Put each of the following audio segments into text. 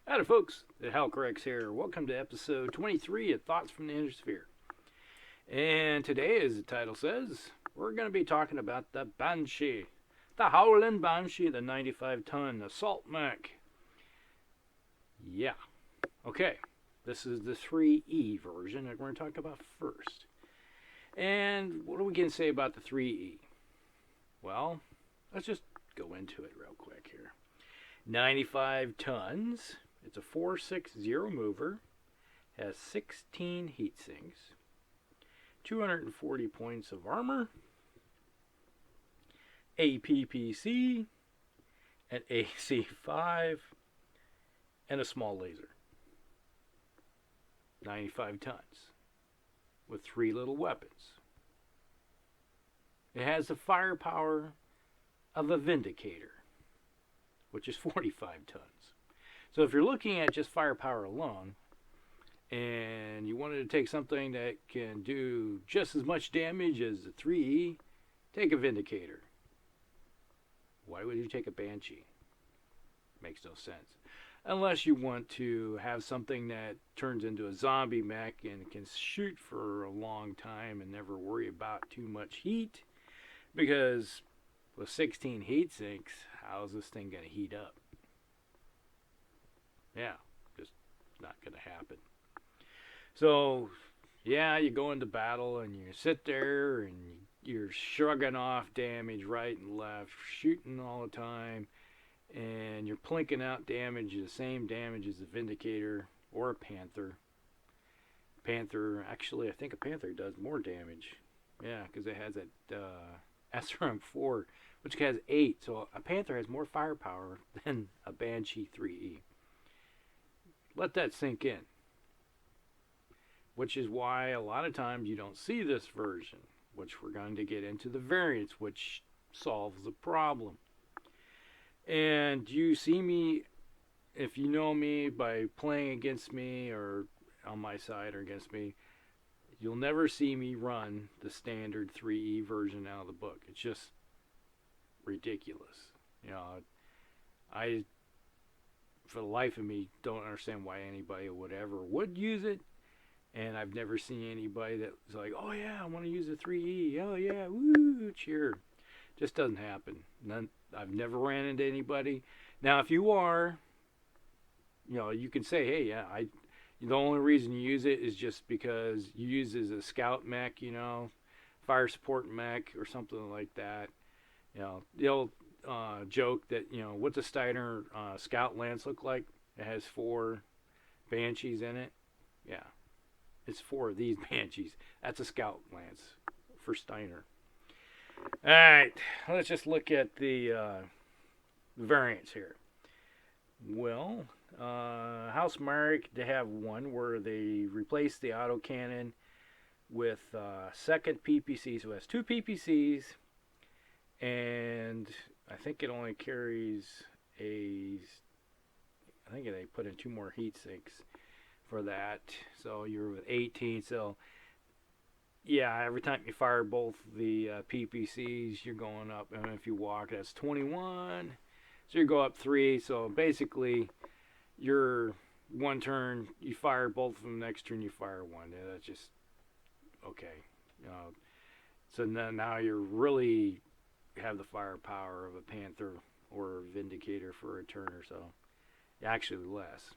Howdy, folks. The Halcorex here. Welcome to episode 23 of Thoughts from the Intersphere. And today, as the title says, we're going to be talking about the Banshee. The Howling Banshee, the 95-ton assault mech. Yeah. Okay. This is the 3E version that we're going to talk about first. And what are we going to say about the 3E? Well, let's just go into it real quick here. 95 tons. It's a 460 mover, has 16 heat sinks, 240 points of armor, a PPC, an AC-5, and a small laser. 95 tons with 3 little weapons. It has the firepower of a Vindicator, which is 45 tons. So if you're looking at just firepower alone, and you wanted to take something that can do just as much damage as the 3E, take a Vindicator. Why would you take a Banshee? Makes no sense. Unless you want to have something that turns into a zombie mech and can shoot for a long time and never worry about too much heat. Because with 16 heat sinks, how's this thing going to heat up? Yeah, just not going to happen. So, yeah, you go into battle and you sit there and you're shrugging off damage right and left, shooting all the time, and you're plinking out damage, the same damage as a Vindicator or a Panther. Actually, I think a Panther does more damage. Yeah, because it has that SRM-4, which has 8. So a Panther has more firepower than a Banshee 3E. Let that sink in. Which is why a lot of times you don't see this version, which we're going to get into the variants, which solves the problem. And you see me, if you know me by playing against me or on my side or against me, you'll never see me run the standard 3E version out of the book. It's just ridiculous. You know, I, for the life of me, don't understand why anybody would ever would use it. And I've never seen anybody that's like, oh yeah, I want to use the 3E. Oh yeah, woo, cheer. Just doesn't happen. I've never ran into anybody. Now, if you are, you know, you can say, hey, yeah, the only reason you use it is just because you use it as a scout mech, you know, fire support mech or something like that. You know, the old joke that, you know, what's a Steiner Scout Lance look like? It has 4 Banshees in it. Yeah, it's 4 of these Banshees. That's a Scout Lance for Steiner. All right, let's just look at the variants here. Well, House Marek, they have one where they replace the autocannon with second PPC. So it has 2 PPCs, and I think it only carries I think they put in 2 more heat sinks for that. So you're with 18. So yeah, every time you fire both the PPCs, you're going up. And if you walk, that's 21. So you go up 3. So basically, you're one turn, you fire both of them. Next turn, you fire 1. Yeah, that's just okay. You know, so now you really have the firepower of a Panther or a Vindicator for a turn or so. Actually, less.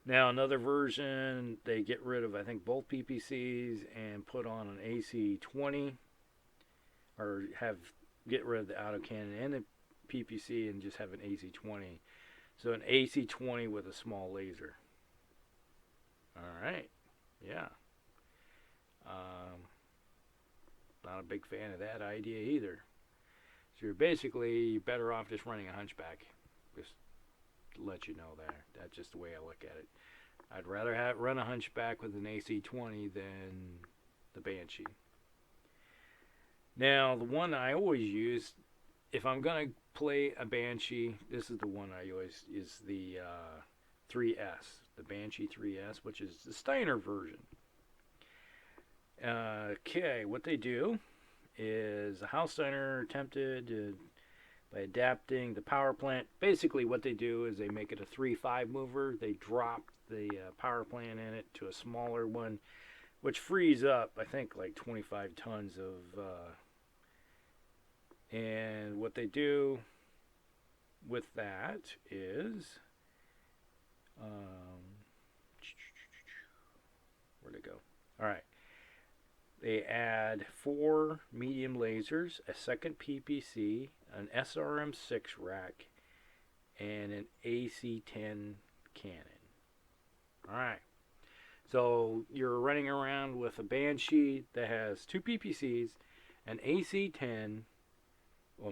Now, another version, they get rid of, I think, both PPCs and put on an AC-20, or get rid of the autocannon and the PPC and just have an AC-20. So an AC-20 with a small laser. All right, yeah. Not a big fan of that idea either. So you're basically better off just running a Hunchback. Just to let you know there. That's just the way I look at it. I'd rather run a Hunchback with an AC-20 than the Banshee. Now, the one I always use, if I'm going to play a Banshee, this is the one I always is the 3S, the Banshee 3S, which is the Steiner version. Okay, what they do is House Steiner attempted to by adapting the power plant. Basically, what they do is they make it a 3-5 mover. They drop the power plant in it to a smaller one, which frees up, I think, like 25 tons of. And what they do with that is, where'd it go? All right. They add 4 medium lasers, a second PPC, an SRM-6 rack, and an AC-10 cannon. Alright, so you're running around with a Banshee that has 2 PPCs, an AC-10,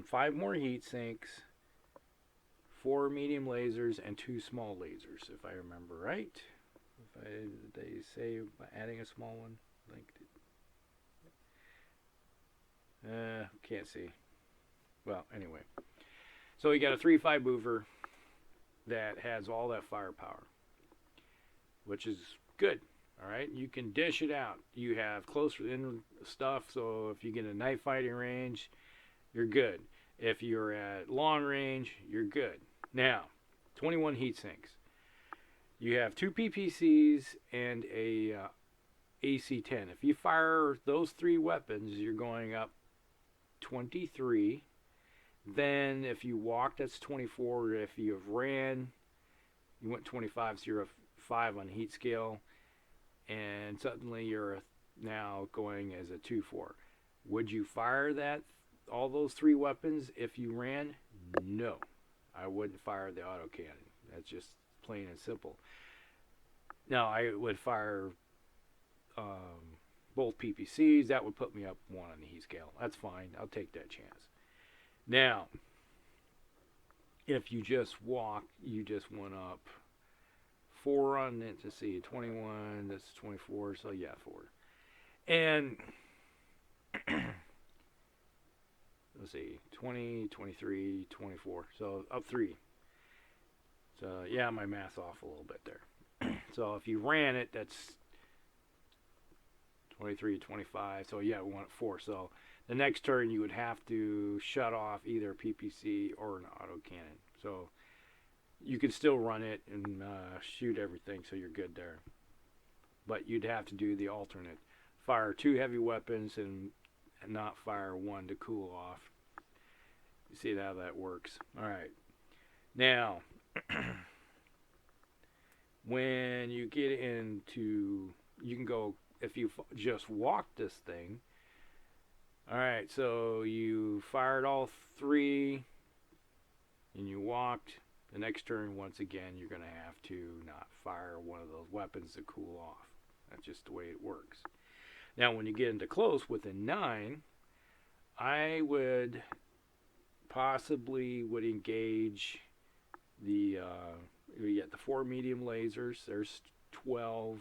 5 more heat sinks, 4 medium lasers, and 2 small lasers, if I remember right. Did they say adding a small one? Can't see. Well, anyway. So you got a 3-5 mover that has all that firepower, which is good. All right, you can dish it out. You have closer in stuff, so if you get a knife fighting range, you're good. If you're at long range, you're good. Now, 21 heat sinks. You have 2 PPCs and a AC-10. If you fire those 3 weapons, you're going up 23. Then if you walk, that's 24. If you have ran, you went 25, so you're a 5 on heat scale, and suddenly you're now going as a 2-4. Would you fire all those 3 weapons if you ran? No, I wouldn't fire the autocannon. That's just plain and simple. Now I would fire both PPCs. That would put me up 1 on the heat scale. That's fine. I'll take that chance. Now, if you just walk, you just went up 4 on it. To see 21. That's 24. So yeah, 4. And let's see, 20, 23, 24. So up 3. So yeah, my math's off a little bit there. So if you ran it, that's 23, 25. So yeah, we went 4. So the next turn you would have to shut off either a PPC or an autocannon. So you can still run it and shoot everything, so you're good there. But you'd have to do the alternate. Fire 2 heavy weapons and not fire 1 to cool off. You see how that works. Alright. Now, when you get into, you can go, if you just walk this thing, alright, so you fired all 3 and you walked. The next turn, once again, you're going to have to not fire one of those weapons to cool off. That's just the way it works. Now, when you get into close, within 9, I would possibly engage the you get the 4 medium lasers. There's 12.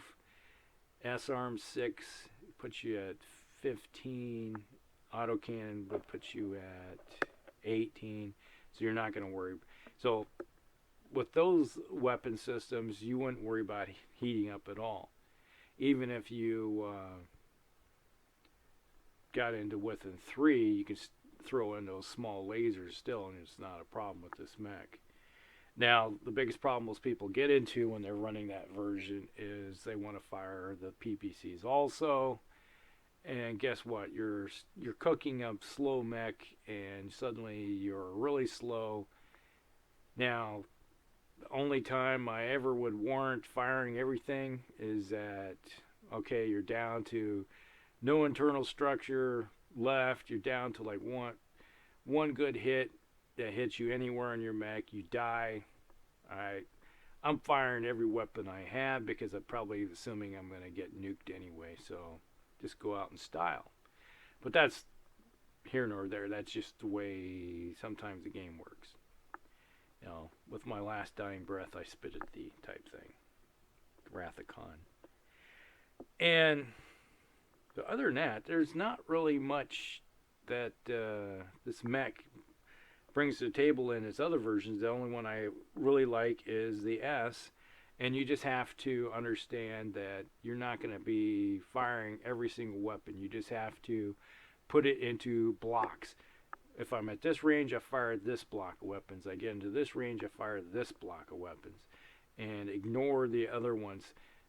SRM-6 puts you at 15. Autocannon would put you at 18. So you're not going to worry. So with those weapon systems, you wouldn't worry about heating up at all. Even if you got into within 3, you can throw in those small lasers still, and it's not a problem with this mech. Now, the biggest problem most people get into when they're running that version is they want to fire the PPCs also. And guess what? You're cooking up slow mech, and suddenly you're really slow. Now, the only time I ever would warrant firing everything is that, okay, you're down to no internal structure left. You're down to like one good hit that hits you anywhere on your mech. You die. Alright. I'm firing every weapon I have because I'm probably assuming I'm going to get nuked anyway. So just go out in style. But that's here nor there. That's just the way sometimes the game works. You know, with my last dying breath, I spit at thee type thing. Wrath of Khan. And other than that, there's not really much that this mech brings to the table in its other versions. The only one I really like is the S. And you just have to understand that you're not going to be firing every single weapon. You just have to put it into blocks. if I'm at this range, I fire this block of weapons. I get into this range, I fire this block of weapons. And ignore the other ones.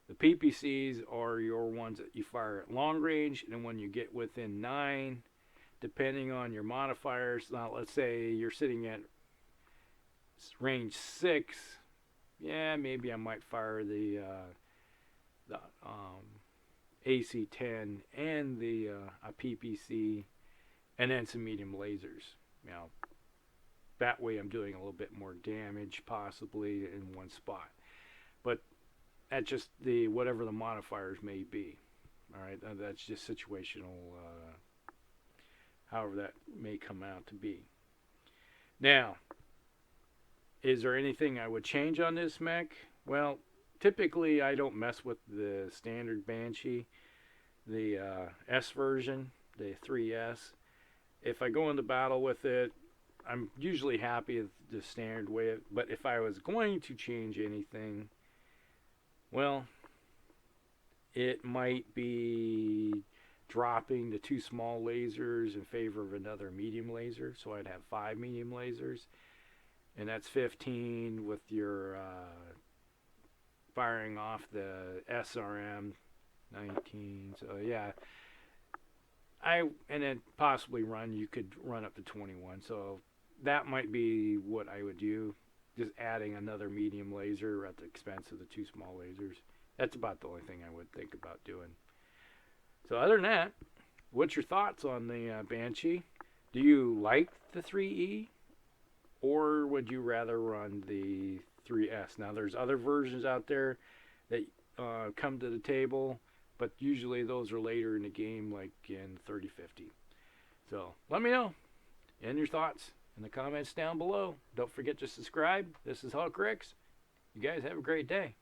The PPCs are your ones that you fire at long range, and when you get within 9, depending on your modifiers, now let's say you're sitting at range 6, yeah, maybe I might fire the AC-10 and the a PPC, and then some medium lasers. You know, that way I'm doing a little bit more damage possibly in one spot. But that's just the whatever the modifiers may be. All right, that's just situational, however that may come out to be. Now, is there anything I would change on this mech? Well, typically I don't mess with the standard Banshee, the S version, the 3S. If I go into battle with it, I'm usually happy with the standard way. But if I was going to change anything, well, it might be dropping the 2 small lasers in favor of another medium laser. So I'd have 5 medium lasers. And that's 15 with your firing off the SRM 19. So yeah, and then possibly you could run up to 21. So that might be what I would do. Just adding another medium laser at the expense of the 2 small lasers. That's about the only thing I would think about doing. So other than that, what's your thoughts on the Banshee? Do you like the 3E? Or would you rather run the 3S? Now, there's other versions out there that come to the table, but usually those are later in the game, like in 3050. So, let me know. And your thoughts in the comments down below. Don't forget to subscribe. This is Hulk Ricks. You guys have a great day.